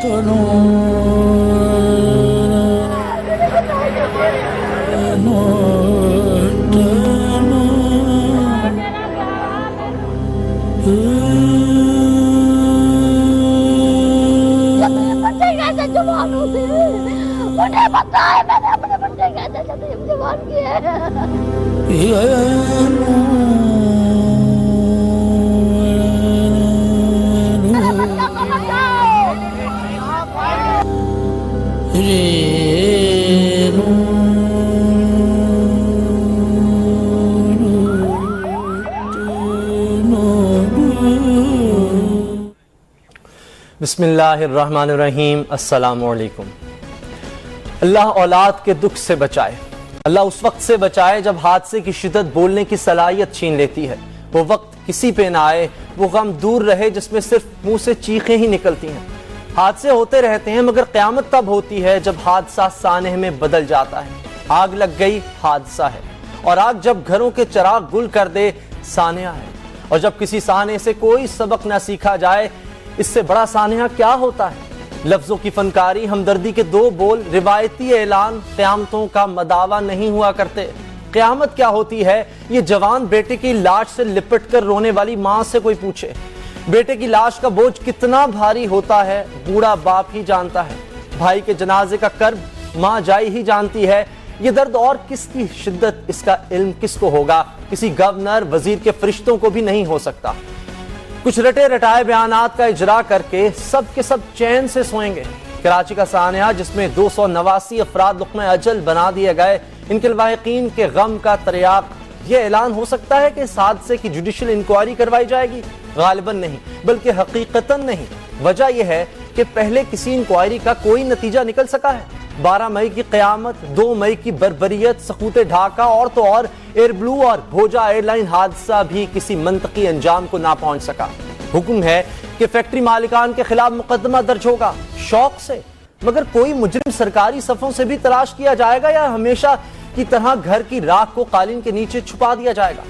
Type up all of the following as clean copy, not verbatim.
مجھے پتا ہے میں نے اپنے بچے کیسے یتیم جوان کیے بسم اللہ الرحمن الرحیم۔ السلام علیکم۔ اللہ اولاد کے دکھ سے بچائے، اللہ اس وقت سے بچائے جب حادثے کی شدت بولنے کی صلاحیت چھین لیتی ہے۔ وہ وقت کسی پہ نہ آئے، وہ غم دور رہے جس میں صرف منہ سے چیخیں ہی نکلتی ہیں۔ حادثے ہوتے رہتے ہیں مگر قیامت تب ہوتی ہے جب حادثہ سانحہ میں بدل جاتا ہے۔ آگ لگ گئی حادثہ ہے، اور آگ جب گھروں کے چراغ گل کر دے سانحہ ہے۔ اور جب کسی سانحے سے کوئی سبق نہ سیکھا جائے، اس سے بڑا سانحہ کیا ہوتا ہے؟ لفظوں کی فنکاری، ہمدردی کے دو بول، روایتی اعلان قیامتوں کا مداوا نہیں ہوا کرتے۔ قیامت کیا ہوتی ہے یہ جوان بیٹے کی لاش سے لپٹ کر رونے والی ماں سے کوئی پوچھے۔ بیٹے کی لاش کا بوجھ کتنا بھاری ہوتا ہے بوڑھا باپ ہی جانتا ہے۔ بھائی کے جنازے کا کرب ماں جائی ہی جانتی ہے۔ یہ درد اور کس کی شدت، اس کا علم کس کو ہوگا؟ کسی گورنر وزیر کے فرشتوں کو بھی نہیں ہو سکتا۔ کچھ رٹے رٹائے بیانات کا اجرا کر کے سب کے سب چین سے سوئیں گے۔ کراچی کا سانحہ جس میں 289 افراد لقمہ اجل بنا دیے گئے، ان کے لواحقین کے غم کا تریاق یہ اعلان ہو سکتا ہے کہ اس حادثے کی جوڈیشل انکوائری کروائی جائے گی؟ غالباً نہیں، بلکہ حقیقتاً نہیں۔ وجہ یہ ہے کہ پہلے کسی انکوائری کا کوئی نتیجہ نکل سکا ہے۔ 12 مئی کی قیامت، 2 مئی کی بربریت، سقوط ڈھاکہ اور تو اور ایئر بلو اور بھوجا ایئر لائن حادثہ بھی کسی منطقی انجام کو نہ پہنچ سکا۔ حکم ہے کہ فیکٹری مالکان کے خلاف مقدمہ درج ہوگا، شوق سے، مگر کوئی مجرم سرکاری صفوں سے بھی تلاش کیا جائے گا یا ہمیشہ کی طرح گھر کی راکھ کو قالین کے نیچے چھپا دیا جائے گا؟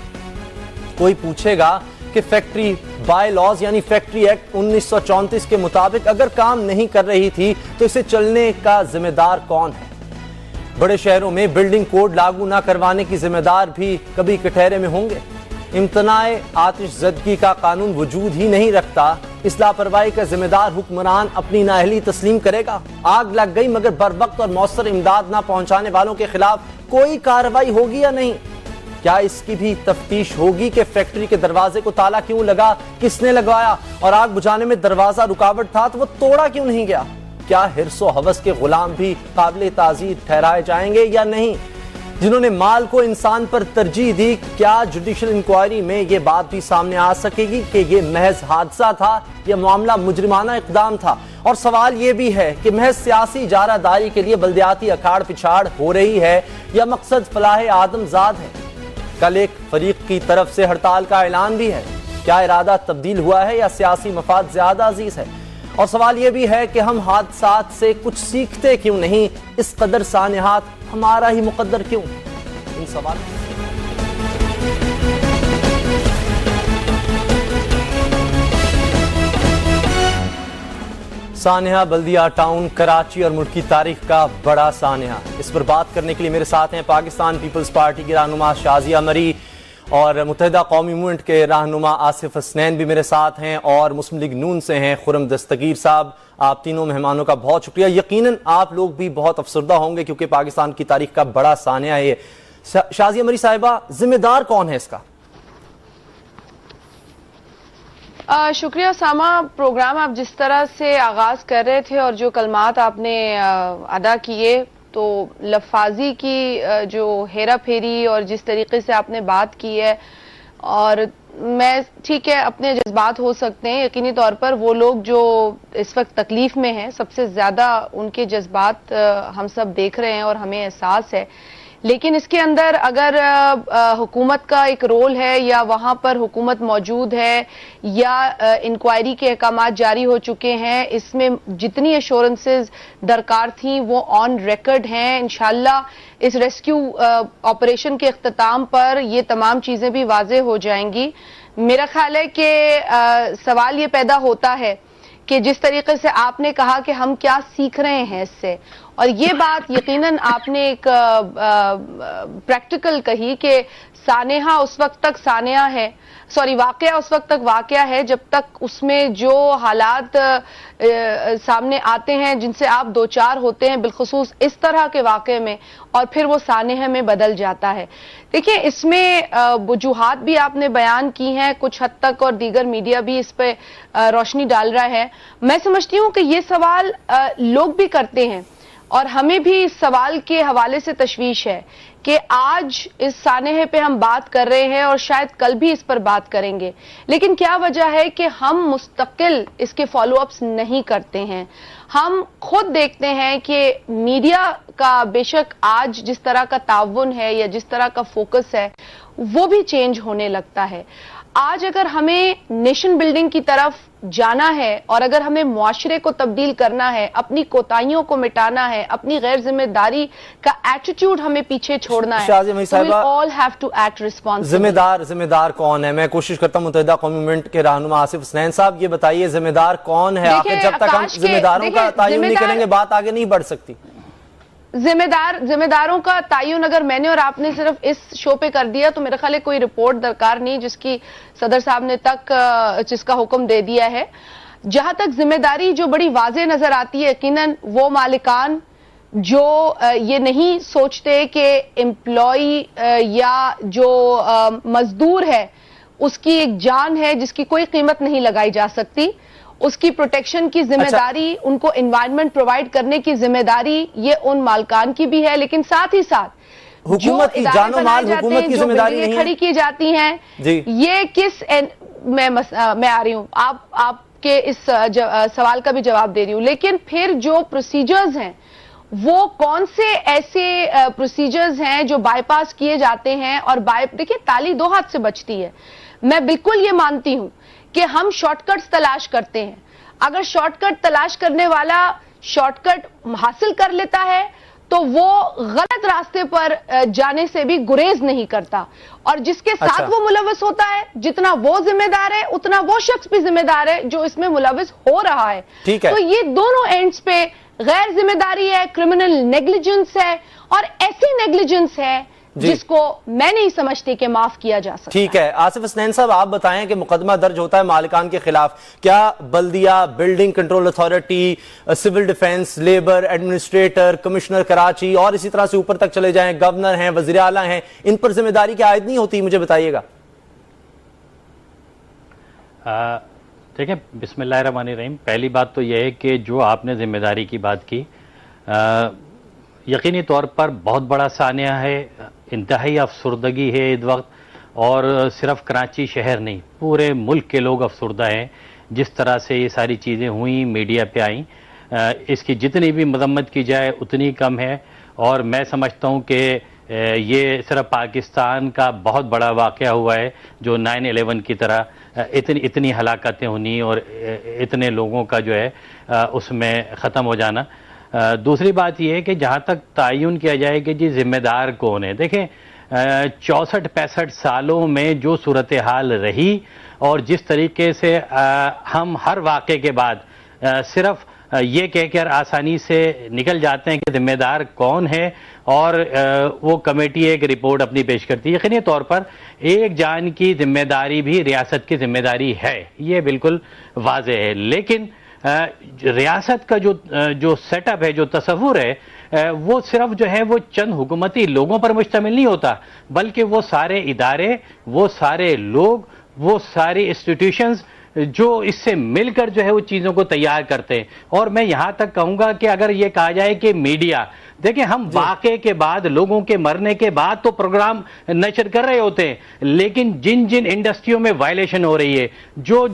کوئی پوچھے گا کہ فیکٹری بائی لاز یعنی فیکٹری ایکٹ 1934 کے مطابق اگر کام نہیں کر رہی تھی تو اسے چلنے کا ذمہ دار کون ہے؟ بڑے شہروں میں بلڈنگ کوڈ لاگو نہ کروانے کی ذمہ دار بھی کبھی کٹہرے میں ہوں گے۔ امتناع آتش زدگی کا قانون وجود ہی نہیں رکھتا، اس لاپرواہی کا ذمہ دار حکمران اپنی نااہلی تسلیم کرے گا؟ آگ لگ گئی مگر بروقت اور مؤثر امداد نہ پہنچانے والوں کے خلاف کوئی کارروائی ہوگی یا نہیں؟ کیا اس کی بھی تفتیش ہوگی کہ فیکٹری کے دروازے کو تالا کیوں لگا، کس نے لگوایا، اور آگ بجھانے میں دروازہ رکاوٹ تھا تو وہ توڑا کیوں نہیں گیا؟ کیا حرص و ہوس کے غلام بھی قابل تعزیر ٹھہرائے جائیں گے یا نہیں؟ جنہوں نے مال کو انسان پر ترجیح دی، کیا جوڈیشل انکوائری میں یہ بات بھی سامنے آ سکے گی کہ یہ محض حادثہ تھا یا معاملہ مجرمانہ اقدام تھا؟ اور سوال یہ بھی ہے کہ محض سیاسی اجارہ داری کے لیے بلدیاتی اکھاڑ پچھاڑ ہو رہی ہے یا مقصد فلاح آدم زاد ہے؟ کل ایک فریق کی طرف سے ہڑتال کا اعلان بھی ہے، کیا ارادہ تبدیل ہوا ہے یا سیاسی مفاد زیادہ عزیز ہے؟ اور سوال یہ بھی ہے کہ ہم حادثات سے کچھ سیکھتے کیوں نہیں؟ اس قدر سانحات ہمارا ہی مقدر کیوں؟ ان سوال سانحہ بلدیہ ٹاؤن کراچی اور ملک کی تاریخ کا بڑا سانحہ۔ اس پر بات کرنے کے لیے میرے ساتھ ہیں پاکستان پیپلز پارٹی کی رہنما شازیہ مری، اور متحدہ قومی موومنٹ کے رہنما آصف حسنین بھی میرے ساتھ ہیں، اور مسلم لیگ نون سے ہیں خرم دستگیر صاحب۔ آپ تینوں مہمانوں کا بہت شکریہ۔ یقیناً آپ لوگ بھی بہت افسردہ ہوں گے کیونکہ پاکستان کی تاریخ کا بڑا سانحہ ہے یہ۔ شازیہ مری صاحبہ، ذمہ دار کون ہے اس کا؟ شکریہ اسامہ۔ پروگرام آپ جس طرح سے آغاز کر رہے تھے اور جو کلمات آپ نے ادا کیے، تو لفاظی کی جو ہیرا پھیری اور جس طریقے سے آپ نے بات کی ہے، اور میں ٹھیک ہے اپنے جذبات ہو سکتے ہیں، یقینی طور پر وہ لوگ جو اس وقت تکلیف میں ہیں سب سے زیادہ ان کے جذبات ہم سب دیکھ رہے ہیں اور ہمیں احساس ہے، لیکن اس کے اندر اگر حکومت کا ایک رول ہے یا وہاں پر حکومت موجود ہے یا انکوائری کے احکامات جاری ہو چکے ہیں، اس میں جتنی ایشورنسز درکار تھیں وہ آن ریکارڈ ہیں۔ انشاءاللہ اس ریسکیو آپریشن کے اختتام پر یہ تمام چیزیں بھی واضح ہو جائیں گی۔ میرا خیال ہے کہ سوال یہ پیدا ہوتا ہے کہ جس طریقے سے آپ نے کہا کہ ہم کیا سیکھ رہے ہیں اس سے، اور یہ بات یقیناً آپ نے ایک پریکٹیکل کہی کہ سانحہ اس وقت تک سانحہ ہے، واقعہ اس وقت تک واقعہ ہے جب تک اس میں جو حالات سامنے آتے ہیں جن سے آپ دوچار ہوتے ہیں، بالخصوص اس طرح کے واقعے میں، اور پھر وہ سانحہ میں بدل جاتا ہے۔ دیکھیں اس میں وجوہات بھی آپ نے بیان کی ہیں کچھ حد تک، اور دیگر میڈیا بھی اس پہ روشنی ڈال رہا ہے۔ میں سمجھتی ہوں کہ یہ سوال لوگ بھی کرتے ہیں، اور ہمیں بھی اس سوال کے حوالے سے تشویش ہے کہ آج اس سانحے پہ ہم بات کر رہے ہیں اور شاید کل بھی اس پر بات کریں گے، لیکن کیا وجہ ہے کہ ہم مستقل اس کے فالو اپس نہیں کرتے ہیں؟ ہم خود دیکھتے ہیں کہ میڈیا کا بے شک آج جس طرح کا تعاون ہے یا جس طرح کا فوکس ہے وہ بھی چینج ہونے لگتا ہے۔ آج اگر ہمیں نیشن بلڈنگ کی طرف جانا ہے اور اگر ہمیں معاشرے کو تبدیل کرنا ہے، اپنی کوتاہیوں کو مٹانا ہے، اپنی غیر ذمہ داری کا ایٹیٹیوڈ ہمیں پیچھے چھوڑنا ہے، شازیہ مئی صاحبہ، we all have to act responsibly۔ ذمہ دار کون ہے؟ میں کوشش کرتا ہوں متحدہ قومی موومنٹ کے رہنما آصف حسنین صاحب، یہ بتائیے ذمہ دار کون ہے؟ آخر جب تک ہم ذمہ داروں کا تعین نہیں کریں گے بات آگے نہیں بڑھ سکتی۔ ذمہ داروں کا تعین اگر میں نے اور آپ نے صرف اس شو پہ کر دیا تو میرے خیال ہے کوئی رپورٹ درکار نہیں جس کی صدر صاحب نے جس کا حکم دے دیا ہے۔ جہاں تک ذمہ داری جو بڑی واضح نظر آتی ہے، یقیناً وہ مالکان جو یہ نہیں سوچتے کہ امپلائی یا جو مزدور ہے اس کی ایک جان ہے جس کی کوئی قیمت نہیں لگائی جا سکتی، اس کی پروٹیکشن کی ذمہ داری، ان کو انوائرمنٹ پرووائڈ کرنے کی ذمہ داری یہ ان مالکان کی بھی ہے، لیکن ساتھ ہی ساتھ حکومت کی جان و مال حکومت کی ذمہ داری نہیں ہے، کھڑی کی جاتی ہیں یہ کس میں آ رہی ہوں آپ کے اس سوال کا بھی جواب دے رہی ہوں، لیکن پھر جو پروسیجرز ہیں وہ کون سے ایسے پروسیجرز ہیں جو بائی پاس کیے جاتے ہیں؟ اور دیکھیں تالی دو ہاتھ سے بچتی ہے، میں بالکل یہ مانتی ہوں کہ ہم شارٹ کٹس تلاش کرتے ہیں، اگر شارٹ کٹ تلاش کرنے والا شارٹ کٹ حاصل کر لیتا ہے تو وہ غلط راستے پر جانے سے بھی گریز نہیں کرتا، اور جس کے ساتھ وہ ملوث ہوتا ہے جتنا وہ ذمہ دار ہے اتنا وہ شخص بھی ذمہ دار ہے جو اس میں ملوث ہو رہا ہے۔ تو یہ دونوں اینڈز پہ غیر ذمہ داری ہے، کرمنل نیگلیجنس ہے، اور ایسی نیگلیجنس ہے جس کو میں نہیں سمجھتی کہ معاف کیا جا سکتا۔ ٹھیک ہے آصف حسنین صاحب، آپ بتائیں کہ مقدمہ درج ہوتا ہے مالکان کے خلاف، کیا بلدیہ، building control authority, civil defence, labour, administrator, commissioner Karachi اور اسی طرح سے اوپر تک چلے جائیں، گورنر ہیں، وزیر اعلیٰ ہیں، ان پر ذمہ داری کی عائد نہیں ہوتی؟ مجھے بتائیے گا۔ دیکھیں بسم اللہ الرحمن الرحیم، پہلی بات تو یہ ہے کہ جو آپ نے ذمہ داری کی بات کی، یقینی طور پر بہت بڑا سانحہ ہے، انتہائی افسردگی ہے اس وقت، اور صرف کراچی شہر نہیں پورے ملک کے لوگ افسردہ ہیں جس طرح سے یہ ساری چیزیں ہوئیں، میڈیا پہ آئیں۔ اس کی جتنی بھی مذمت کی جائے اتنی کم ہے، اور میں سمجھتا ہوں کہ یہ صرف پاکستان کا بہت بڑا واقعہ ہوا ہے جو 9/11 کی طرح اتنی ہلاکتیں ہونی اور اتنے لوگوں کا جو ہے اس میں ختم ہو جانا۔ دوسری بات یہ ہے کہ جہاں تک تعین کیا جائے کہ جی ذمہ دار کون ہے، دیکھیں 64-65 سالوں میں جو صورتحال رہی اور جس طریقے سے ہم ہر واقعے کے بعد صرف یہ کہہ کر آسانی سے نکل جاتے ہیں کہ ذمہ دار کون ہے، اور وہ کمیٹی ایک رپورٹ اپنی پیش کرتی ہے، یقینی طور پر ایک جان کی ذمہ داری بھی ریاست کی ذمہ داری ہے، یہ بالکل واضح ہے، لیکن ریاست کا جو سیٹ اپ ہے، جو تصور ہے، وہ صرف جو ہے وہ چند حکومتی لوگوں پر مشتمل نہیں ہوتا، بلکہ وہ سارے ادارے، وہ سارے لوگ، وہ ساری انسٹیٹیوشنز جو اس سے مل کر جو ہے وہ چیزوں کو تیار کرتے ہیں۔ اور میں یہاں تک کہوں گا کہ اگر یہ کہا جائے کہ میڈیا، دیکھیں ہم واقعے کے بعد، لوگوں کے مرنے کے بعد تو پروگرام نشر کر رہے ہوتے ہیں، لیکن جن انڈسٹریوں میں وائلیشن ہو رہی ہے، جو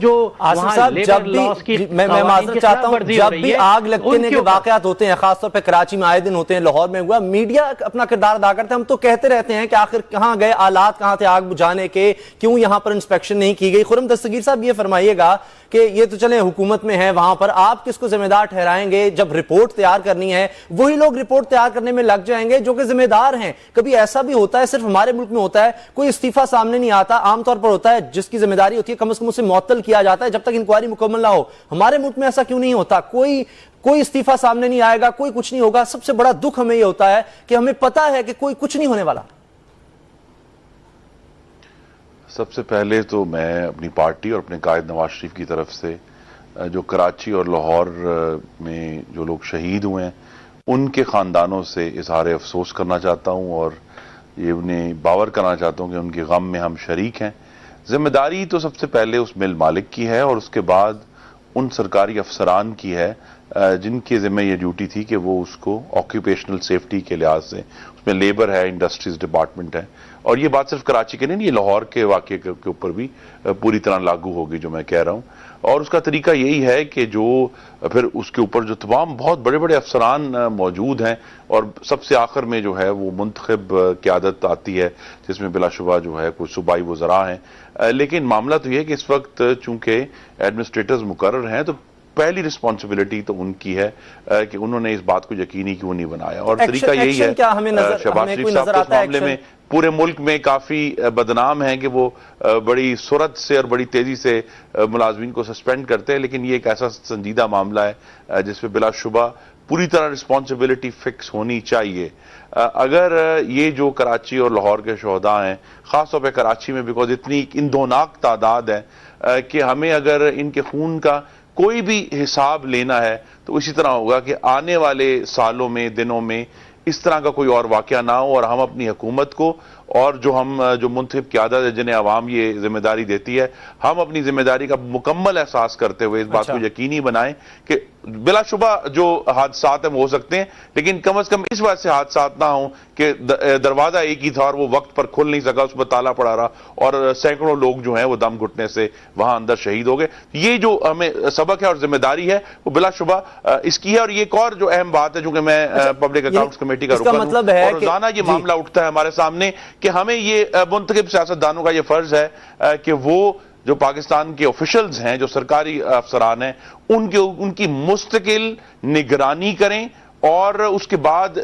میں معذرت چاہتا ہوں، جب بھی آگ لگنے کے واقعات ہوتے ہیں، خاص طور پہ کراچی میں آئے دن ہوتے ہیں، لاہور میں ہوا، میڈیا اپنا کردار ادا کرتے ہیں۔ ہم تو کہتے رہتے ہیں کہ آخر کہاں گئے آلات، کہاں تھے آگ بجھانے کے، کیوں یہاں پر انسپیکشن نہیں کی گئی؟ خرم دستگیر صاحب یہ فرمائیے بتائیے گا کہ یہ تو چلیں حکومت میں ہے, وہاں پر آپ کس کو ذمہ دار ٹھہرائیں گے؟ جب رپورٹ تیار کرنی ہے وہی لوگ رپورٹ تیار کرنے میں لگ جائیں گے جو کہ ذمہ دار ہیں. کبھی ایسا بھی ہوتا ہے, صرف ہمارے ملک میں ہوتا ہے, کوئی استعفیٰ سامنے نہیں آتا, عام طور پر ہوتا ہے جس کی ذمہ داری ہوتی ہے کم از کم اسے معطل کیا جاتا ہے جب تک انکوائری مکمل نہ ہو. ہمارے ملک میں ایسا کیوں نہیں ہوتا؟ کوئی استعفیٰ سامنے نہیں آئے گا, کوئی کچھ نہیں ہوگا. سب سے بڑا دکھ ہمیں یہ ہوتا ہے کہ ہمیں پتا ہے کہ کوئی کچھ نہیں ہونے والا. سب سے پہلے تو میں اپنی پارٹی اور اپنے قائد نواز شریف کی طرف سے جو کراچی اور لاہور میں جو لوگ شہید ہوئے ہیں ان کے خاندانوں سے اظہار افسوس کرنا چاہتا ہوں اور یہ انہیں باور کرنا چاہتا ہوں کہ ان کے غم میں ہم شریک ہیں. ذمہ داری تو سب سے پہلے اس مل مالک کی ہے اور اس کے بعد ان سرکاری افسران کی ہے جن کے ذمہ یہ ڈیوٹی تھی کہ وہ اس کو آکیوپیشنل سیفٹی کے لحاظ سے, اس میں لیبر ہے, انڈسٹریز ڈپارٹمنٹ ہے, اور یہ بات صرف کراچی کے نہیں, یہ لاہور کے واقعے کے اوپر بھی پوری طرح لاگو ہوگی جو میں کہہ رہا ہوں. اور اس کا طریقہ یہی ہے کہ جو پھر اس کے اوپر جو تمام بہت بڑے بڑے افسران موجود ہیں اور سب سے آخر میں جو ہے وہ منتخب قیادت آتی ہے جس میں بلا شبہ جو ہے کوئی صوبائی وزراء ہیں. لیکن معاملہ تو یہ ہے کہ اس وقت چونکہ ایڈمنسٹریٹرز مقرر ہیں تو پہلی رسپانسبلٹی تو ان کی ہے کہ انہوں نے اس بات کو یقینی کیوں نہیں بنایا. اور طریقہ یہی ہے, شہباز شریف صاحب اس معاملے میں پورے ملک میں کافی بدنام ہیں کہ وہ بڑی سرعت سے اور بڑی تیزی سے ملازمین کو سسپینڈ کرتے ہیں, لیکن یہ ایک ایسا سنجیدہ معاملہ ہے جس پہ بلا شبہ پوری طرح رسپانسبلٹی فکس ہونی چاہیے. اگر یہ جو کراچی اور لاہور کے شہداء ہیں, خاص طور پہ کراچی میں بیکاز اتنی اندوناک تعداد ہے کہ ہمیں اگر ان کے خون کا کوئی بھی حساب لینا ہے تو اسی طرح ہوگا کہ آنے والے سالوں میں, دنوں میں اس طرح کا کوئی اور واقعہ نہ ہو اور ہم اپنی حکومت کو اور جو منتخب قیادت ہے جنہیں عوام یہ ذمہ داری دیتی ہے, ہم اپنی ذمہ داری کا مکمل احساس کرتے ہوئے اس بات کو یقینی بنائیں کہ بلا شبہ جو حادثات ہیں وہ ہو سکتے ہیں لیکن کم از کم اس بات سے حادثات نہ ہوں کہ دروازہ ایک ہی تھا اور وہ وقت پر کھل نہیں سکا, اس پر تالا پڑا رہا اور سینکڑوں لوگ جو ہیں وہ دم گھٹنے سے وہاں اندر شہید ہو گئے. یہ جو ہمیں سبق ہے اور ذمہ داری ہے وہ بلا شبہ اس کی ہے. اور یہ ایک اور جو اہم بات ہے چونکہ میں پبلک اکاؤنٹس کمیٹی کا رکن ہوں اور روزانہ یہ معاملہ اٹھتا ہے ہمارے سامنے کہ ہمیں یہ منتخب سیاستدانوں کا یہ فرض ہے کہ وہ جو پاکستان کے آفیشلز ہیں, جو سرکاری افسران ہیں, ان کی مستقل نگرانی کریں اور اس کے بعد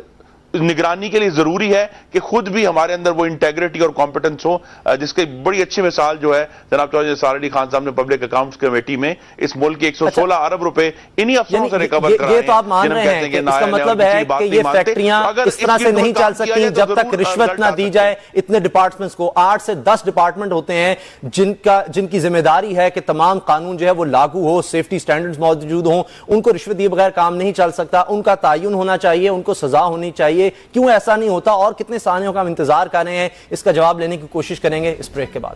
نگرانی کے لیے ضروری ہے کہ خود بھی ہمارے اندر وہ انٹیگریٹی اور کمپٹنس ہو, جس کی بڑی اچھی مثال جو ہے جناب چودھری نثار علی خان صاحب نے پبلک اکاؤنٹس کمیٹی میں اس ملک کے 16 ارب روپے انہی افسروں سے ریکور کرائے ہیں. یہ تو آپ مان رہے ہیں کہ اس کا مطلب ہے کہ یہ فیکٹریاں اس طرح سے نہیں چل سکتی جب تک رشوت نہ دی جائے. اتنے ڈپارٹمنٹس کو 8 سے 10 ڈپارٹمنٹ ہوتے ہیں جن کی ذمہ داری ہے کہ تمام قانون جو ہے وہ لاگو ہو, سیفٹی سٹینڈرڈز موجود ہوں, ان کو رشوت دیے بغیر کام نہیں چل سکتا, ان کا تعین ہونا چاہیے, ان کو سزا ہونی چاہیے. کیوں ایسا نہیں ہوتا اور کتنے ثانیوں کا ہم انتظار کر رہے ہیں؟ اس کا جواب لینے کی کوشش کریں گے اس بریک کے بعد.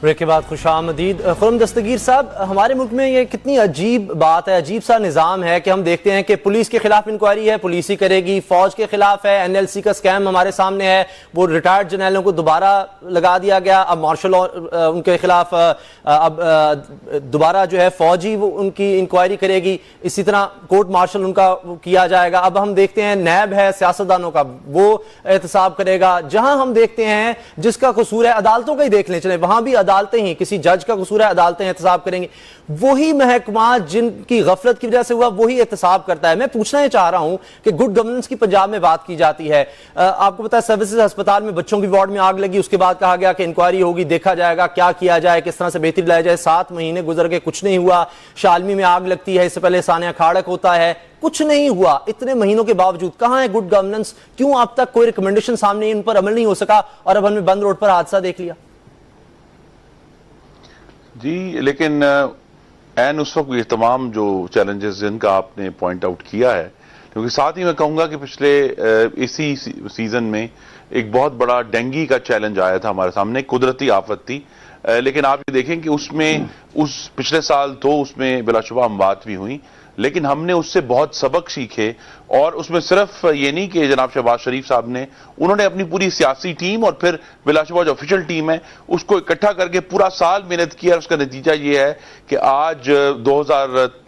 بریک کے بعد خوش آمدید. خرم دستگیر صاحب, ہمارے ملک میں یہ کتنی عجیب بات ہے, عجیب سا نظام ہے کہ ہم دیکھتے ہیں کہ پولیس کے خلاف انکوائری ہے, پولیس ہی کرے گی, فوج کے خلاف ہے, NLC کا سکیم ہمارے سامنے ہے, وہ ریٹائرڈ جرنیلوں کو دوبارہ لگا دیا گیا, اب مارشل ان کے خلاف اب دوبارہ جو ہے فوج ہی ان کی انکوائری کرے گی, اسی طرح کورٹ مارشل ان کا کیا جائے گا. اب ہم دیکھتے ہیں نیب ہے سیاستدانوں کا, وہ احتساب کرے گا. جہاں ہم دیکھتے ہیں جس کا قصور ہے, عدالتوں کا ہی دیکھ لیں, چلیں وہاں بھی عدالتیں ہی, کسی جج کا قصور ہے عدالتیں احتساب کریں گے. وہی محکمات جن کی غفلت کی وجہ سے ہوا وہی احتساب کرتا ہے. میں پوچھنا یہ چاہ رہا ہوں کہ گڈ گورننس کی پنجاب میں بات کی جاتی ہے, آپ کو پتا ہے سروسز ہسپتال میں بچوں کی وارڈ میں آگ لگی, اس کے بعد کہا گیا کہ انکوائری ہوگی, دیکھا جائے گا کیا کیا جائے, کس طرح سے بہتری لایا جائے. 7 مہینے گزر گئے, کچھ نہیں ہوا. شالمی میں آگ لگتی ہے, اس سے پہلے ثانیہ کھاڑک ہوتا ہے, کچھ نہیں ہوا. اتنے مہینوں کے باوجود کہاں ہے گڈ گورننس؟ کیوں اب تک کوئی ریکمنڈیشن سامنے ان پر عمل نہیں ہو سکا اور اب ہم نے بند روڈ پر حادثہ دیکھ لیا؟ جی لیکن این اس وقت یہ تمام جو چیلنجز جن کا آپ نے پوائنٹ آؤٹ کیا ہے, کیونکہ ساتھ ہی میں کہوں گا کہ پچھلے اسی سیزن میں ایک بہت بڑا ڈینگی کا چیلنج آیا تھا ہمارے سامنے, قدرتی آفت تھی, لیکن آپ یہ دیکھیں کہ اس میں پچھلے سال تو اس میں بلا شبہ اموات بھی ہوئیں, لیکن ہم نے اس سے بہت سبق سیکھے. اور اس میں صرف یہ نہیں کہ جناب شہباز شریف صاحب نے, انہوں نے اپنی پوری سیاسی ٹیم اور پھر بلا شبہ جو آفیشل ٹیم ہے اس کو اکٹھا کر کے پورا سال محنت کی, اور اس کا نتیجہ یہ ہے کہ آج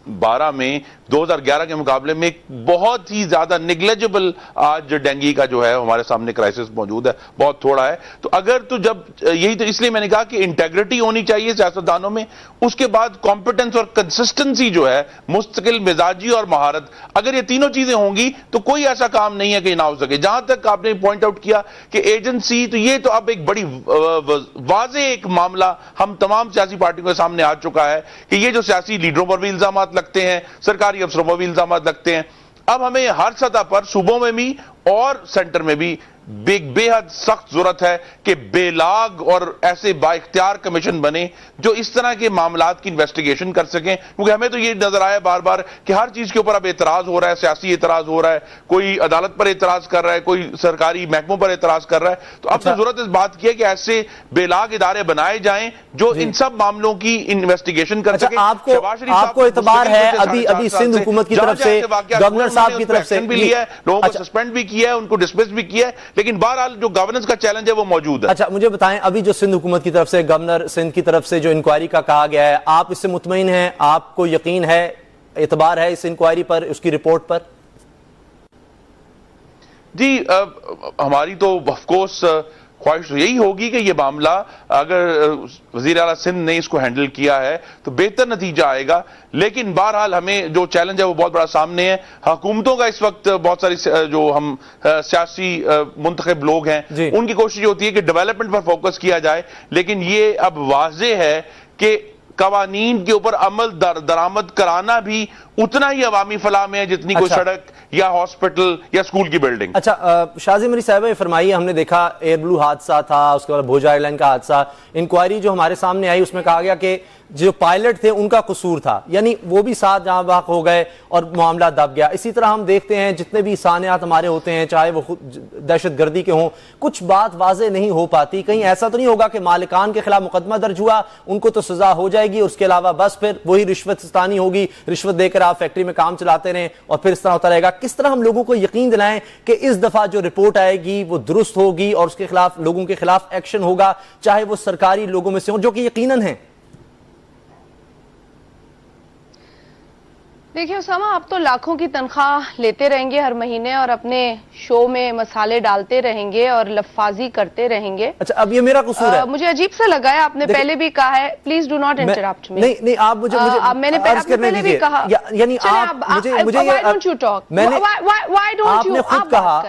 2012 میں 2011 کے مقابلے میں بہت ہی زیادہ نیگلیجبل آج ڈینگی کا جو ہے ہمارے سامنے کرائسس موجود ہے، بہت تھوڑا ہے. تو اگر تو جب یہی تو اس لیے میں نے کہا کہ انٹیگریٹی ہونی چاہیے سیاستدانوں میں، اس کے بعد کمپیٹنس اور کنسسٹنسی جو ہے، مستقل مزاجی اور مہارت، اگر یہ تینوں چیزیں ہوں گی تو کوئی ایسا کام نہیں ہے کہ نہ ہو سکے. جہاں تک آپ نے پوائنٹ آؤٹ کیا کہ ایجنسی، تو یہ تو اب ایک بڑی واضح ایک معاملہ ہم تمام سیاسی پارٹیوں کے سامنے آ چکا ہے کہ یہ جو سیاسی لیڈروں پر بھی الزامات لگتے ہیں، سرکاری افسروں پر بھی الزامات لگتے ہیں. اب ہمیں ہر سطح پر صوبوں میں بھی اور سینٹر میں بھی بے حد سخت ضرورت ہے کہ بے لاگ اور ایسے با اختیار کمیشن بنے جو اس طرح کے معاملات کی انویسٹیگیشن کر سکیں. کیونکہ ہمیں تو یہ نظر آیا بار بار کہ ہر چیز کے اوپر اب اعتراض ہو رہا ہے، سیاسی اعتراض ہو رہا ہے، کوئی عدالت پر اعتراض کر رہا ہے، کوئی سرکاری محکموں پر اعتراض کر رہا ہے. تو اب تو ضرورت اس بات کی ہے کہ ایسے بے لاگ ادارے بنائے جائیں جو ان سب معاملوں کی انویسٹیگیشن کر سکیں. آپ کو اعتبار ہے ابھی سندھ حکومت کی طرف سے، گورنر صاحب کی طرف سے بھی لیا ہے، لوگوں کو سسپینڈ بھی کیا ہے، ان کو ڈسمس بھی کیا ہے، لیکن بہرحال جو گورننس کا چیلنج ہے وہ موجود ہے. اچھا مجھے بتائیں، ابھی جو سندھ حکومت کی طرف سے، گورنر سندھ کی طرف سے جو انکوائری کا کہا گیا ہے، آپ اس سے مطمئن ہیں؟ آپ کو یقین ہے، اعتبار ہے اس انکوائری پر، اس کی رپورٹ پر؟ جی ہماری تو آف کورس خواہش یہی ہوگی کہ یہ معاملہ اگر وزیر اعلیٰ سندھ نے اس کو ہینڈل کیا ہے تو بہتر نتیجہ آئے گا. لیکن بہرحال ہمیں جو چیلنج ہے وہ بہت بڑا سامنے ہے. حکومتوں کا اس وقت بہت ساری جو ہم سیاسی منتخب لوگ ہیں ان کی کوشش ہوتی ہے کہ ڈیولپمنٹ پر فوکس کیا جائے، لیکن یہ اب واضح ہے کہ قوانین کے اوپر عمل درآمد کرانا بھی اتنا ہی عوامی فلاح میں ہے جتنی کوئی سڑک یا ہاسپٹل یا اسکول کی بلڈنگ. اچھا شازی میری صاحبہ یہ فرمائیے، ہم نے دیکھا ایئر بلو حادثہ تھا، اس کے بعد بھوجا ایئر لائن کا حادثہ، انکوائری جو ہمارے سامنے آئی اس میں کہا گیا کہ جو پائلٹ تھے ان کا قصور تھا، یعنی وہ بھی ساتھ جہاں بحق ہو گئے اور معاملہ دب گیا. اسی طرح ہم دیکھتے ہیں جتنے بھی سانحات ہمارے ہوتے ہیں، چاہے وہ دہشت گردی کے ہوں، کچھ بات واضح نہیں ہو پاتی. کہیں ایسا تو نہیں ہوگا کہ مالکان کے خلاف مقدمہ درج ہوا، ان کو تو سزا ہو جائے گی، اس کے علاوہ بس پھر وہی رشوت ستانی ہوگی، رشوت دے کر آپ فیکٹری میں کام چلاتے رہیں اور پھر اس طرح ہوتا رہے گا. کس طرح ہم لوگوں کو یقین دلائیں کہ اس دفعہ جو رپورٹ آئے گی وہ درست ہوگی اور اس کے خلاف لوگوں کے خلاف ایکشن ہوگا، چاہے وہ سرکاری لوگوں میں سے ہوں جو کہ یقیناً ہیں؟ دیکھیں اسامہ، آپ تو لاکھوں کی تنخواہ لیتے رہیں گے ہر مہینے اور اپنے شو میں مسالے ڈالتے رہیں گے اور لفاظی کرتے رہیں گے. اچھا اب یہ میرا قصور ہے؟ مجھے عجیب سا لگا ہے، آپ نے پہلے بھی کہا ہے، پلیز ڈو ناٹ انٹرپٹ می. نہیں آپ مجھے میں نے پہلے بھی کہا، یعنی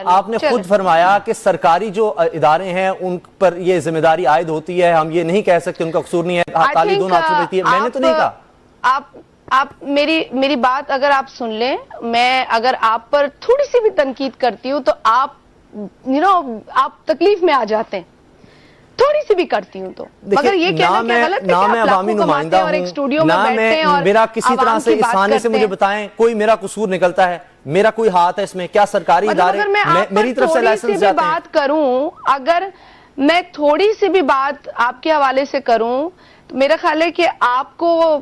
آپ نے خود فرمایا کہ سرکاری جو ادارے ہیں ان پر یہ ذمہ داری عائد ہوتی ہے، ہم یہ نہیں کہہ سکتے ان کا قصور نہیں ہے، تالی دونوں ہاتھ سے بجتی ہے. میں نے تو نہیں کہا. آپ میری بات اگر آپ سن لیں، میں اگر آپ پر تھوڑی سی بھی تنقید کرتی ہوں تو آپ تکلیف میں آ جاتے ہیں، تھوڑی سی بھی کرتی ہوں تو. مگر یہ کہنا کہ غلط ہے کہ آپ لاکھوں کماتے ہیں اور ایک اسٹوڈیو میں بیٹھتے ہیں اور میرا کسی طرح سے اس آنے سے مجھے بتائیں کوئی میرا قصور نکلتا ہے، میرا کوئی ہاتھ ہے اس میں؟ کیا سرکاری ادارے میری طرف سے لائسنس جاتے ہیں؟ بات کروں، اگر میں تھوڑی سی بھی بات آپ کے حوالے سے کروں، میرا خیال ہے کہ آپ کو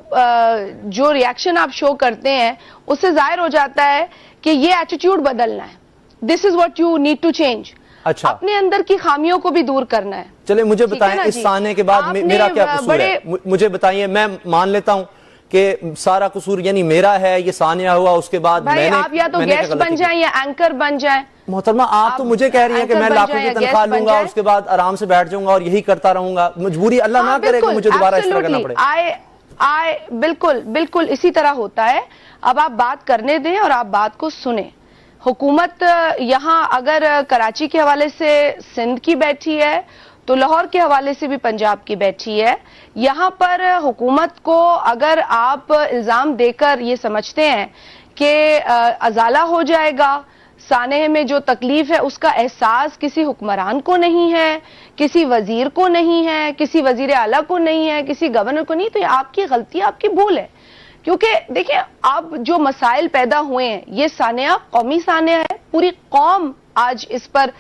جو ریاکشن آپ شو کرتے ہیں اس سے ظاہر ہو جاتا ہے کہ یہ ایٹیٹیوڈ بدلنا ہے. This is what you need to change. اچھا اپنے اندر کی خامیوں کو بھی دور کرنا ہے. چلے مجھے بتائیں اس سانے کے بعد میرا کیا قصور ہے؟ مجھے بتائیے، میں مان لیتا ہوں کہ سارا قصور یعنی میرا ہے، یہ سانیہ ہوا، اس کے بعد میں نے، آپ یا تو گیسٹ بن جائیں یا اینکر بن جائیں. محترمہ آپ تو مجھے کہہ رہی ہیں کہ میں لاکھوں کی تنخواہ لوں گا، اس کے بعد آرام سے بیٹھ جاؤں گا اور یہی کرتا رہوں گا. مجبوری اللہ نہ کرے کہ مجھے دوبارہ اس طرح کرنا پڑے. بالکل اسی طرح ہوتا ہے. اب آپ بات کرنے دیں اور آپ بات کو سنیں. حکومت یہاں اگر کراچی کے حوالے سے سندھ کی بیٹھی ہے تو لاہور کے حوالے سے بھی پنجاب کی بیٹھی ہے. یہاں پر حکومت کو اگر آپ الزام دے کر یہ سمجھتے ہیں کہ ازالہ ہو جائے گا، سانحے میں جو تکلیف ہے اس کا احساس کسی حکمران کو نہیں ہے، کسی وزیر کو نہیں ہے، کسی وزیر اعلیٰ کو نہیں ہے، کسی گورنر کو نہیں، تو یہ آپ کی غلطی، آپ کی بھول ہے. کیونکہ دیکھیں اب جو مسائل پیدا ہوئے ہیں، یہ سانحہ قومی سانحہ ہے، پوری قوم آج اس پر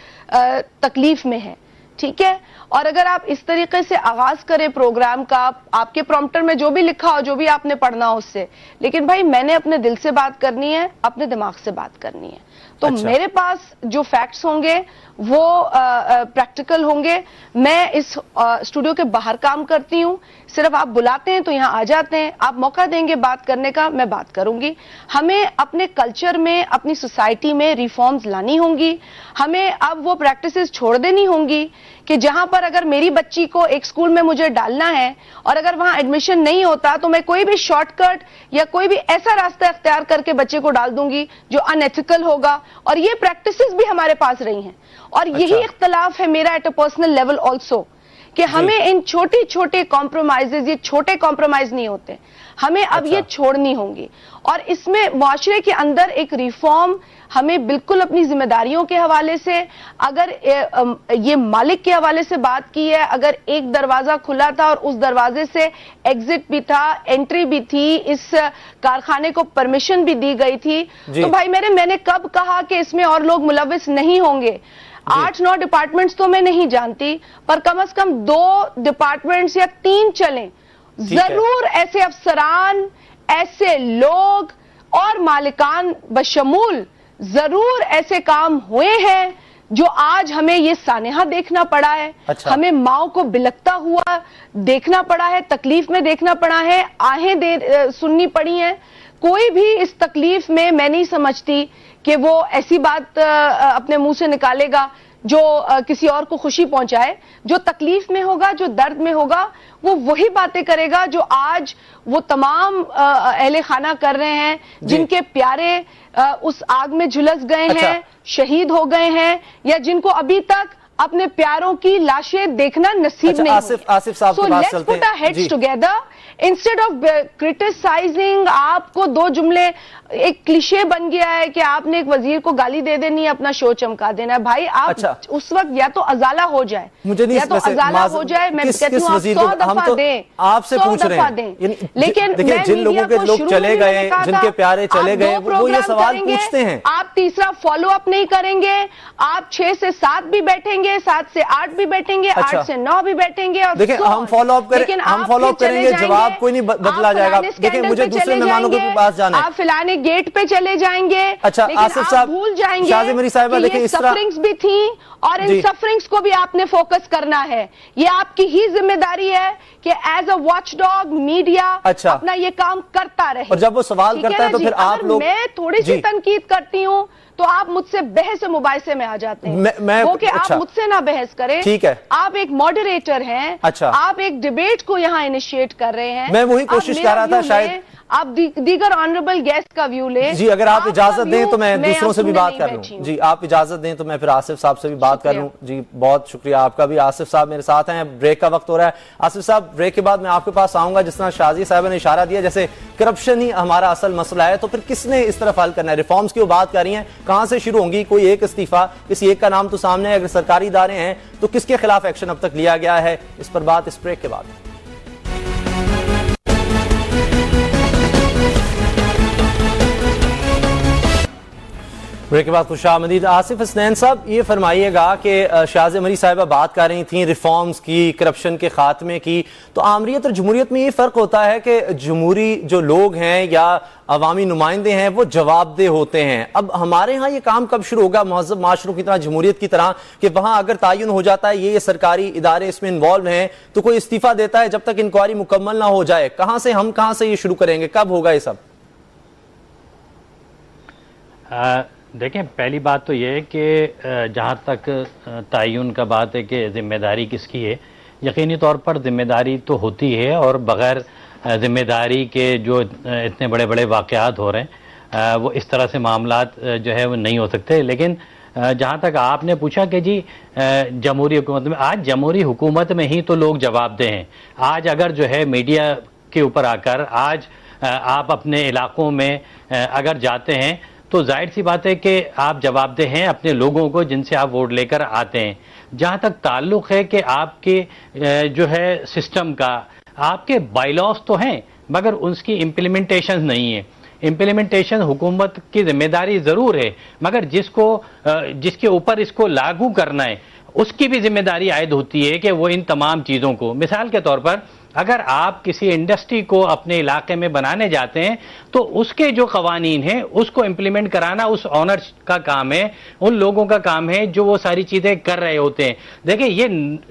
تکلیف میں ہے. ٹھیک ہے، اور اگر آپ اس طریقے سے آغاز کریں پروگرام کا، آپ کے پرومپٹر میں جو بھی لکھا ہو، جو بھی آپ نے پڑھنا ہو اس سے، لیکن بھائی میں نے اپنے دل سے بات کرنی ہے، اپنے دماغ سے بات کرنی ہے. تو اچھا. میرے پاس جو فیکٹس ہوں گے وہ پریکٹیکل ہوں گے. میں اس اسٹوڈیو کے باہر کام کرتی ہوں, صرف آپ بلاتے ہیں تو یہاں آ جاتے ہیں, آپ موقع دیں گے بات کرنے کا, میں بات کروں گی. ہمیں اپنے کلچر میں, اپنی سوسائٹی میں ریفارمز لانی ہوں گی. ہمیں اب وہ پریکٹسز چھوڑ دینی ہوں گی کہ جہاں پر اگر میری بچی کو ایک اسکول میں مجھے ڈالنا ہے اور اگر وہاں ایڈمیشن نہیں ہوتا تو میں کوئی بھی شارٹ کٹ یا کوئی بھی ایسا راستہ اختیار کر کے بچے کو ڈال دوں گی جو ان ایتھیکل ہوگا. اور یہ پریکٹسز بھی ہمارے پاس رہی ہیں, اور یہی اختلاف ہے میرا at a personal level also, کہ ہمیں ان چھوٹی چھوٹے کمپرومائزز, یہ چھوٹے کمپرومائز نہیں ہوتے, ہمیں اب یہ چھوڑنی ہوں گی. اور اس میں معاشرے کے اندر ایک ریفارم ہمیں بالکل اپنی ذمہ داریوں کے حوالے سے, اگر یہ مالک کے حوالے سے بات کی ہے, اگر ایک دروازہ کھلا تھا اور اس دروازے سے ایگزٹ بھی تھا, انٹری بھی تھی, اس کارخانے کو پرمیشن بھی دی گئی تھی, تو بھائی میں نے کب کہا کہ اس میں اور لوگ ملوث نہیں ہوں گے؟ 8-9 ڈپارٹمنٹس تو میں نہیں جانتی, پر کم از کم 2 ڈپارٹمنٹس یا 3 چلیں. ضرور ایسے افسران, ایسے لوگ اور مالکان بشمول ضرور ایسے کام ہوئے ہیں جو آج ہمیں یہ سانحہ دیکھنا پڑا ہے. ہمیں ماؤں کو بلکتا ہوا دیکھنا پڑا ہے, تکلیف میں دیکھنا پڑا ہے, آہیں سننی پڑی ہیں. کوئی بھی اس تکلیف میں میں نہیں سمجھتی کہ وہ ایسی بات اپنے منہ سے نکالے گا جو کسی اور کو خوشی پہنچائے. جو تکلیف میں ہوگا, جو درد میں ہوگا, وہ وہی باتیں کرے گا جو آج وہ تمام اہل خانہ کر رہے ہیں جن کے پیارے اس آگ میں جھلس گئے ہیں, شہید ہو گئے ہیں, یا جن کو ابھی تک اپنے پیاروں کی لاشیں دیکھنا نصیب نہیں ہوئی. آصف صاحب So کے پاس let's چلتے put our heads together instead of criticizing. آپ کو 2 جملے, ایک کلیشے بن گیا ہے کہ آپ نے ایک وزیر کو گالی دے دینی ہے, اپنا شو چمکا دینا ہے. بھائی آپ اس وقت یا تو ازالہ ہو جائے, یا تو ازالہ ہو جائے, میں کہتی ہوں آپ 100 دفعہ دیں, آپ سے پوچھ رہے ہیں. لیکن جن لوگوں کے لوگ چلے گئے, جن کے پیارے چلے گئے, وہ یہ سوال پوچھتے ہیں. آپ تیسرا فالو اپ نہیں کریں گے, آپ 6 سے 7 بھی بیٹھیں گے, 7 سے 8 بھی بیٹھیں گے, 8 سے 9 بھی بیٹھیں گے. اور دیکھیں ہم فالو اپ کریں گے, جواب کوئی نہیں بدلا جائے گا. دیکھیں مجھے دوسرے مہمانوں کے پاس جانا ہے. آپ فلانے گیٹ پہ چلے جائیں گے, لیکن آپ بھول جائیں گے شازی میری صاحبہ کہ یہ سفرنگز بھی تھیں, اور ان سفرنگز کو بھی آپ نے فوکس کرنا ہے. یہ آپ کی ہی ذمہ داری ہے کہ as a watch dog media اپنا یہ کام کرتا رہے. اور جب وہ سوال کرتا ہے تو پھر آپ لوگ, میں تھوڑی سی تنقید کرتی ہوں تو آپ مجھ سے بحث مباحثے میں آ جاتے ہیں. وہ کہ آپ مجھ سے نہ بحث کریں. ٹھیک ہے, آپ ایک ماڈریٹر ہیں, آپ ایک ڈیبیٹ کو یہاں انیشیٹ کر رہے ہیں. میں وہی کوشش کر رہا تھا, شاید آپ دیگر آنریبل گیسٹ کا ویو لیں. جی اگر آپ اجازت دیں تو میں دوسروں سے بھی بات کر لوں. جی آپ اجازت دیں تو میں پھر آصف صاحب سے بھی بات کر لوں. جی بہت شکریہ آپ کا بھی. آصف صاحب میرے ساتھ ہیں, بریک کا وقت ہو رہا ہے. آصف صاحب بریک کے بعد میں آپ کے پاس آؤں گا. جس طرح شازی صاحبہ نے اشارہ دیا, جیسے کرپشن ہی ہمارا اصل مسئلہ ہے, تو پھر کس نے اس طرف حل کرنا ہے؟ ریفارمز کی وہ بات کر رہی ہیں, کہاں سے شروع ہوں گی؟ کوئی ایک استعفیٰ, کسی ایک کا نام تو سامنے ہے. اگر سرکاری ادارے ہیں تو کس کے خلاف ایکشن اب تک لیا گیا ہے؟ اس پر بات اس بریک کے بعد. بریک کے بعد خوش آمدید. آصف حسنین صاحب یہ فرمائیے گا کہ شاز مری صاحبہ بات کر رہی تھیں ریفارمز کی, کرپشن کے خاتمے کی, تو آمریت اور جمہوریت میں یہ فرق ہوتا ہے کہ جمہوری جو لوگ ہیں یا عوامی نمائندے ہیں وہ جواب دہ ہوتے ہیں. اب ہمارے ہاں یہ کام کب شروع ہوگا مہذب معاشروں کی طرح, جمہوریت کی طرح, کہ وہاں اگر تعین ہو جاتا ہے یہ سرکاری ادارے اس میں انوالو ہیں تو کوئی استعفیٰ دیتا ہے جب تک انکوائری مکمل نہ ہو جائے؟ کہاں سے یہ شروع کریں گے؟ کب ہوگا یہ سب؟ دیکھیں پہلی بات تو یہ ہے کہ جہاں تک تعین کا بات ہے کہ ذمہ داری کس کی ہے, یقینی طور پر ذمہ داری تو ہوتی ہے, اور بغیر ذمہ داری کے جو اتنے بڑے بڑے واقعات ہو رہے ہیں وہ اس طرح سے معاملات جو ہے وہ نہیں ہو سکتے. لیکن جہاں تک آپ نے پوچھا کہ جی جمہوری حکومت میں, آج جمہوری حکومت میں ہی تو لوگ جواب دہ ہیں. آج اگر جو ہے میڈیا کے اوپر آ کر آج آپ اپنے علاقوں میں اگر جاتے ہیں تو ظاہر سی بات ہے کہ آپ جواب دہ ہیں اپنے لوگوں کو جن سے آپ ووٹ لے کر آتے ہیں. جہاں تک تعلق ہے کہ آپ کے جو ہے سسٹم کا, آپ کے بائی لاس تو ہیں مگر اس کی امپلیمنٹیشن نہیں ہے. امپلیمنٹیشن حکومت کی ذمہ داری ضرور ہے, مگر جس کے اوپر اس کو لاگو کرنا ہے اس کی بھی ذمہ داری عائد ہوتی ہے کہ وہ ان تمام چیزوں کو, مثال کے طور پر اگر آپ کسی انڈسٹری کو اپنے علاقے میں بنانے جاتے ہیں تو اس کے جو قوانین ہیں اس کو امپلیمنٹ کرانا اس آنر کا کام ہے، ان لوگوں کا کام ہے جو وہ ساری چیزیں کر رہے ہوتے ہیں. دیکھیں یہ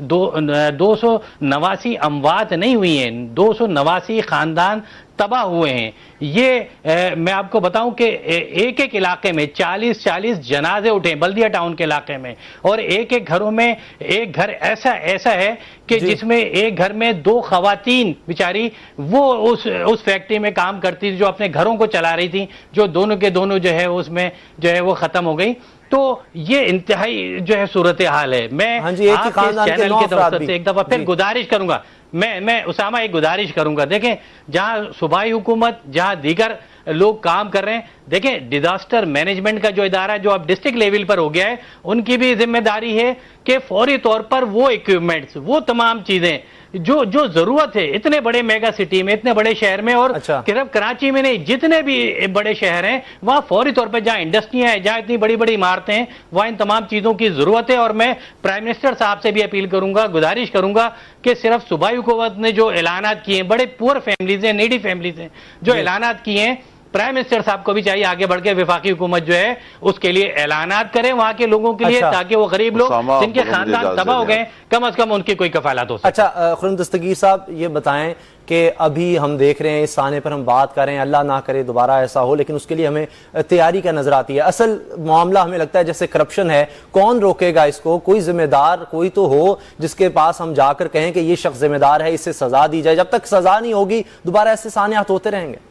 289 اموات نہیں ہوئی ہیں، 289 خاندان تباہ ہوئے ہیں. یہ میں آپ کو بتاؤں کہ ایک ایک علاقے میں 40 جنازے اٹھے بلدیہ ٹاؤن کے علاقے میں، اور ایک ایک گھروں میں ایک گھر ایسا ہے کہ جس میں ایک گھر میں 2 خواتین بیچاری وہ اس فیکٹری میں کام کرتی تھی جو اپنے گھروں کو چلا رہی تھی، جو دونوں کے دونوں جو ہے اس میں جو ہے وہ ختم ہو گئی. تو یہ انتہائی جو ہے صورتحال ہے. میں آپ کے چینل کے توسط سے ایک دفعہ پھر گزارش کروں گا، میں اسامہ ایک گزارش کروں گا. دیکھیں جہاں صوبائی حکومت جہاں دیگر لوگ کام کر رہے ہیں، دیکھیں ڈیزاسٹر مینجمنٹ کا جو ادارہ جو اب ڈسٹرکٹ لیول پر ہو گیا ہے، ان کی بھی ذمہ داری ہے کہ فوری طور پر وہ ایکوپمنٹس، وہ تمام چیزیں جو ضرورت ہے اتنے بڑے میگا سٹی میں، اتنے بڑے شہر میں، اور صرف کراچی میں نہیں جتنے بھی بڑے شہر ہیں وہاں فوری طور پر جہاں انڈسٹریاں ہیں، جہاں اتنی بڑی بڑی عمارتیں ہیں، وہاں ان تمام چیزوں کی ضرورت ہے. اور میں پرائم منسٹر صاحب سے بھی اپیل کروں گا، گزارش کروں گا کہ صرف صوبائی حکومت نے جو اعلانات کیے ہیں، بڑے پور فیملیز ہیں، نیڈی فیملیز ہیں، جو اعلانات کیے ہیں، پرائم منسٹر صاحب کو بھی چاہیے آگے بڑھ کے وفاقی حکومت جو ہے اس کے لیے اعلانات کریں وہاں کے لوگوں کے لیے، تاکہ وہ غریب لوگ جن کے خاندان تباہ ہو گئے کم از کم ان کی کوئی کفالت ہو سکے. اچھا خرم دستگیر صاحب یہ بتائیں کہ ابھی ہم دیکھ رہے ہیں اس سانے پر ہم بات کر رہے ہیں، اللہ نہ کرے دوبارہ ایسا ہو، لیکن اس کے لیے ہمیں تیاری کا نظر آتی ہے. اصل معاملہ ہمیں لگتا ہے جیسے کرپشن ہے، کون روکے گا اس کو؟ کوئی ذمہ دار کوئی تو ہو جس کے پاس ہم جا کر کہیں کہ یہ شخص ذمہ دار ہے، اس سے سزا دی جائے. جب تک سزا نہیں ہوگی دوبارہ ایسے سانحات ہوتے رہیں گے.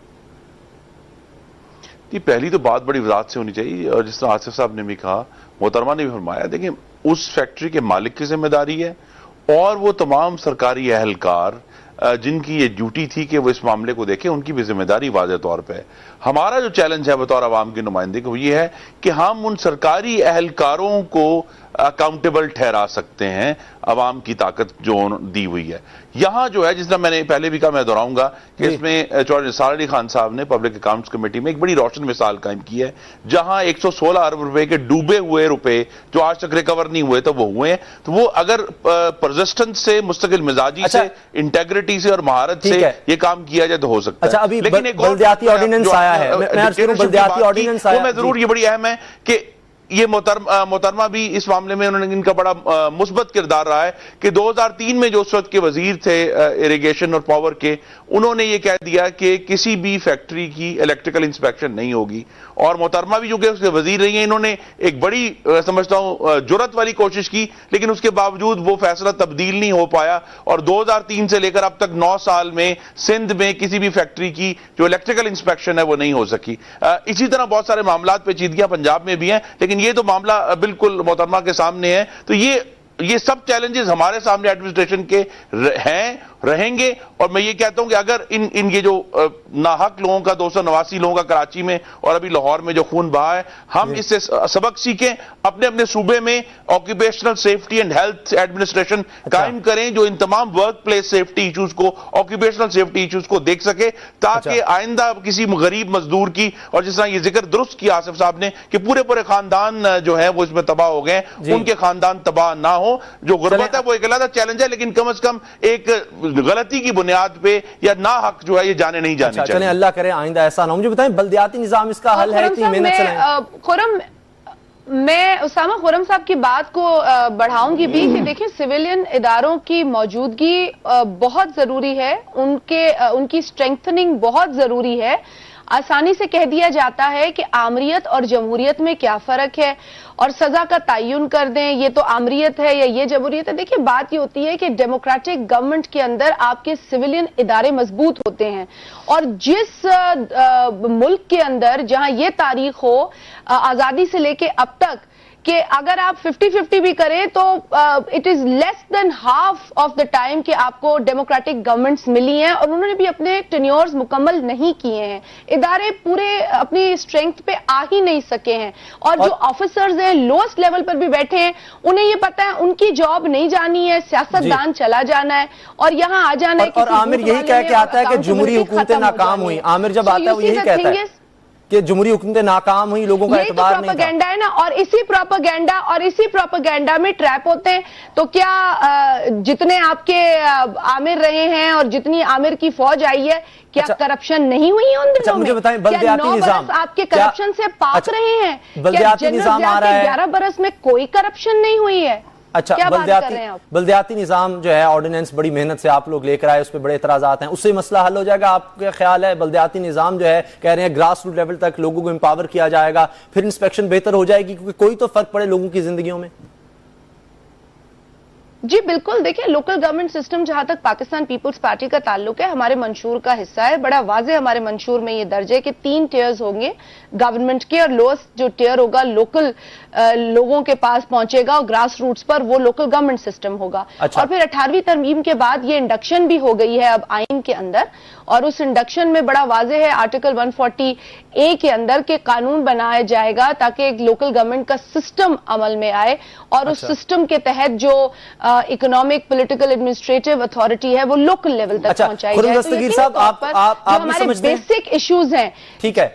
پہلی تو بات بڑی وضاحت سے ہونی چاہیے، اور جس طرح آصف صاحب نے بھی کہا، محترمہ نے بھی فرمایا، دیکھیں اس فیکٹری کے مالک کی ذمہ داری ہے اور وہ تمام سرکاری اہلکار جن کی یہ ڈیوٹی تھی کہ وہ اس معاملے کو دیکھیں، ان کی بھی ذمہ داری واضح طور پہ ہے. ہمارا جو چیلنج ہے بطور عوام کی نمائندگی وہ یہ ہے کہ ہم ان سرکاری اہلکاروں کو اکاؤنٹیبل ٹھہرا سکتے ہیں عوام کی طاقت جو دی ہوئی ہے. یہاں جو ہے جس طرح میں نے پہلے بھی کہا، میں دہراؤں گا کہ اس میں چودھری نثار علی خان صاحب نے پبلک اکاؤنٹس کمیٹی میں ایک بڑی روشن مثال قائم کی ہے، جہاں 116 ارب روپے کے ڈوبے ہوئے روپے جو آج تک ریکور نہیں ہوئے تو وہ ہوئے ہیں. تو وہ اگر پرزسٹنس سے، مستقل مزاجی سے، انٹیگریٹی سے اور مہارت سے یہ کام کیا جائے تو ہو سکتا ہے. اچھا ابھی بلدیاتی آرڈیننس آیا ہے، بلدیاتی آرڈیننس آیا میں ضرور، یہ بڑی اہم ہے کہ یہ محترمہ بھی اس معاملے میں انہوں نے ان کا بڑا مثبت کردار رہا ہے کہ 2003 میں جو اس وقت کے وزیر تھے اریگیشن اور پاور کے، انہوں نے یہ کہہ دیا کہ کسی بھی فیکٹری کی الیکٹریکل انسپیکشن نہیں ہوگی. اور محترمہ بھی جو کہ اس کے وزیر رہی ہیں، انہوں نے ایک بڑی سمجھتا ہوں جرت والی کوشش کی، لیکن اس کے باوجود وہ فیصلہ تبدیل نہیں ہو پایا، اور 2003 سے لے کر اب تک 9 سال میں سندھ میں کسی بھی فیکٹری کی جو الیکٹریکل انسپیکشن ہے وہ نہیں ہو سکی. اسی طرح بہت سارے معاملات پیچیدگیاں پنجاب میں بھی ہیں، لیکن یہ تو معاملہ بالکل محترمہ کے سامنے ہے. تو یہ سب چیلنجز ہمارے سامنے ایڈمنسٹریشن کے ہیں، رہیں گے. اور میں یہ کہتا ہوں کہ اگر ان یہ جو ناحق لوگوں کا 289 لوگوں کا کراچی میں اور ابھی لاہور میں جو خون بہا ہے، ہم اس سے سبق سیکھیں، اپنے اپنے صوبے میں occupational safety and health administration قائم کریں جو ان تمام ورک پلیس سیفٹی ایشوز کو، آکوپیشنل سیفٹی ایشوز کو دیکھ سکے، تاکہ آئندہ کسی غریب مزدور کی، اور جس طرح یہ ذکر درست کیا آصف صاحب نے کہ پورے خاندان جو ہیں وہ اس میں تباہ ہو گئے، ان کے خاندان تباہ نہ ہو. جو غربت ہے وہ ایک علیحدہ چیلنج ہے، لیکن کم از کم ایک غلطی کی بنیاد پہ یا ناحق جو ہے یہ جانے نہیں جانی چاہیے. چلیں اللہ کرے آئندہ ایسا نہ ہو. مجھے بتائیں بلدیاتی نظام اس کا حل ہے؟ اتنی محنت چلیں. میں اسامہ خرم صاحب کی بات کو بڑھاؤں گی بھی کہ دیکھیں سویلین اداروں کی موجودگی بہت ضروری ہے، ان کی اسٹرینتھننگ بہت ضروری ہے. آسانی سے کہہ دیا جاتا ہے کہ آمریت اور جمہوریت میں کیا فرق ہے، اور سزا کا تعین کر دیں یہ تو آمریت ہے یا یہ جمہوریت ہے. دیکھیں بات یہ ہوتی ہے کہ ڈیموکریٹک گورنمنٹ کے اندر آپ کے سویلین ادارے مضبوط ہوتے ہیں، اور جس ملک کے اندر جہاں یہ تاریخ ہو آزادی سے لے کے اب تک کہ اگر آپ 50-50 بھی کریں تو it is less than half of the time کہ آپ کو ڈیموکریٹک گورنمنٹس ملی ہیں، اور انہوں نے بھی اپنے ٹینیورز مکمل نہیں کیے ہیں. ادارے پورے اپنی اسٹرینتھ پہ آ ہی نہیں سکے ہیں، اور جو آفیسرز ہیں لوئسٹ لیول پر بھی بیٹھے ہیں، انہیں یہ پتا ہے ان کی جاب نہیں جانی ہے، سیاست دان چلا جانا ہے اور یہاں آ جانا ہے. اور عامر یہی کہہ کے آتا ہے کہ جمہوری حکومتیں ناکام ہوئی. عامر جب آتا ہے وہ یہی کہتا ہے. کہ جمہوری حکومتیں ناکام ہوئی, لوگوں کا یہی تو اعتبار نہیں تھا. پروپیگنڈا ہے نا, اور اسی پروپیگنڈا میں ٹریپ ہوتے ہیں. تو کیا جتنے آپ کے عامر رہے ہیں اور جتنی عامر کی فوج آئی ہے, کیا کرپشن نہیں ہوئی ہے ان دنوں میں؟ مجھے بتائیں, بلدیاتی نظام آپ کے کرپشن سے پاک رہے ہیں؟ بلدیاتی نظام آ رہا ہے, 11 برس میں کوئی کرپشن نہیں ہوئی ہے. اچھا, بلدیاتی نظام جو ہے آرڈیننس بڑی محنت سے آپ لوگ لے کر آئے, اس پہ بڑے اعتراضات ہیں, اس سے مسئلہ حل ہو جائے گا آپ کا خیال ہے؟ بلدیاتی نظام جو ہے کہہ رہے ہیں گراس روٹ لیول تک لوگوں کو امپاور کیا جائے گا, پھر انسپیکشن بہتر ہو جائے گی, کیونکہ کوئی تو فرق پڑے لوگوں کی زندگیوں میں. جی بالکل, دیکھیں لوکل گورنمنٹ سسٹم جہاں تک پاکستان پیپلز پارٹی کا تعلق ہے ہمارے منشور کا حصہ ہے. بڑا واضح ہمارے منشور میں یہ درج ہے کہ 3 ٹیئرز ہوں گے گورنمنٹ کے, اور لوئسٹ جو ٹیئر ہوگا لوکل لوگوں کے پاس پہنچے گا, اور گراس روٹس پر وہ لوکل گورنمنٹ سسٹم ہوگا. اور پھر 18ویں ترمیم کے بعد یہ انڈکشن بھی ہو گئی ہے اب آئین کے اندر, اور اس انڈکشن میں بڑا واضح ہے آرٹیکل 140A کے اندر کہ قانون بنایا جائے گا تاکہ ایک لوکل گورنمنٹ کا سسٹم عمل میں آئے, اور اس سسٹم کے تحت جو اکنامک پولیٹیکل ایڈمنسٹریٹو اتھارٹی ہے وہ لوکل لیول تک پہنچائی جائے. دستگیر صاحب, آپ ہمارے بیسک ایشوز ہیں, ٹھیک ہے,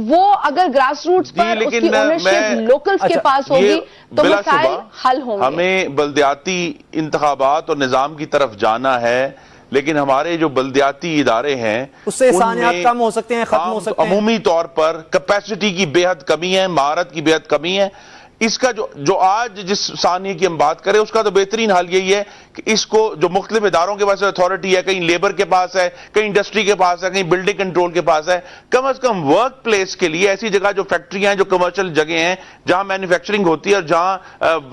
وہ اگر گراس روٹس پر اس کی اونرشپ لوکلز کے پاس ہوگی تو مسائل حل ہوں گے. ہمیں بلدیاتی انتخابات اور نظام کی طرف جانا ہے, لیکن ہمارے جو بلدیاتی ادارے ہیں اس سے احسانیات کم ہو سکتے ہیں, ختم ہو سکتے ہیں. عمومی طور پر کیپیسٹی کی بے حد کمی ہے, مہارت کی بے حد کمی ہے. اس کا جو آج جس ثانیے کی ہم بات کریں اس کا تو بہترین حل یہی ہے کہ اس کو جو مختلف اداروں کے پاس اتھارٹی ہے, کہیں لیبر کے پاس ہے, کہیں انڈسٹری کے پاس ہے, کہیں بلڈنگ کنٹرول کے پاس ہے, کم از کم ورک پلیس کے لیے ایسی جگہ جو فیکٹریاں ہیں, جو کمرشل جگہ ہیں جہاں مینوفیکچرنگ ہوتی ہے اور جہاں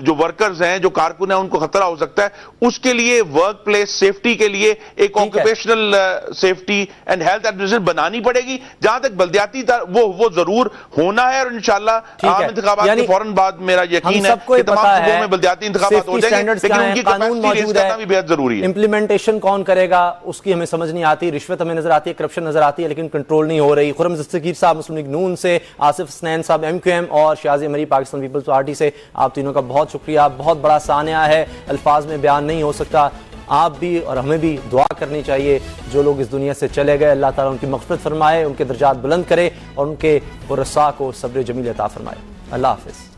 جو ورکرز ہیں, جو کارکن ہیں, ان کو خطرہ ہو سکتا ہے, اس کے لیے ورک پلیس سیفٹی کے لیے ایک occupational safety and health administration بنانی پڑے گی. جہاں تک بلدیاتی وہ ضرور ہونا ہے, اور انشاءاللہ عام انتخابات کے فوراً بعد میرا یقین ہے کہ تمام صوبوں میں بلدیاتی انتخابات ہو جائیں گے, لیکن ان کی کیپیسٹی ریز کرنا بھی بہت ضروری ہے. امپلیمنٹیشن کون کرے گا اس کی ہمیں سمجھ نہیں آتی, رشوت ہمیں نظر آتی ہے, کرپشن نظر آتی ہے, لیکن کنٹرول نہیں ہو رہی. خرم دستگیر صاحب مسلم لیگ نون سے, آصف حسنین صاحب MQM اور شیازی امری پاکستان پیپلز پارٹی سے, آپ تینوں کا بہت شکریہ. بہت بڑا سانحہ ہے, الفاظ میں بیان نہیں ہو سکتا. آپ بھی اور ہمیں بھی دعا کرنی چاہیے جو لوگ اس دنیا سے چلے گئے, اللہ تعالیٰ ان کی مغفرت فرمائے, ان کے درجات بلند کرے اور ان کے ورثاء کو صبر جمیل عطا فرمائے. اللہ حافظ.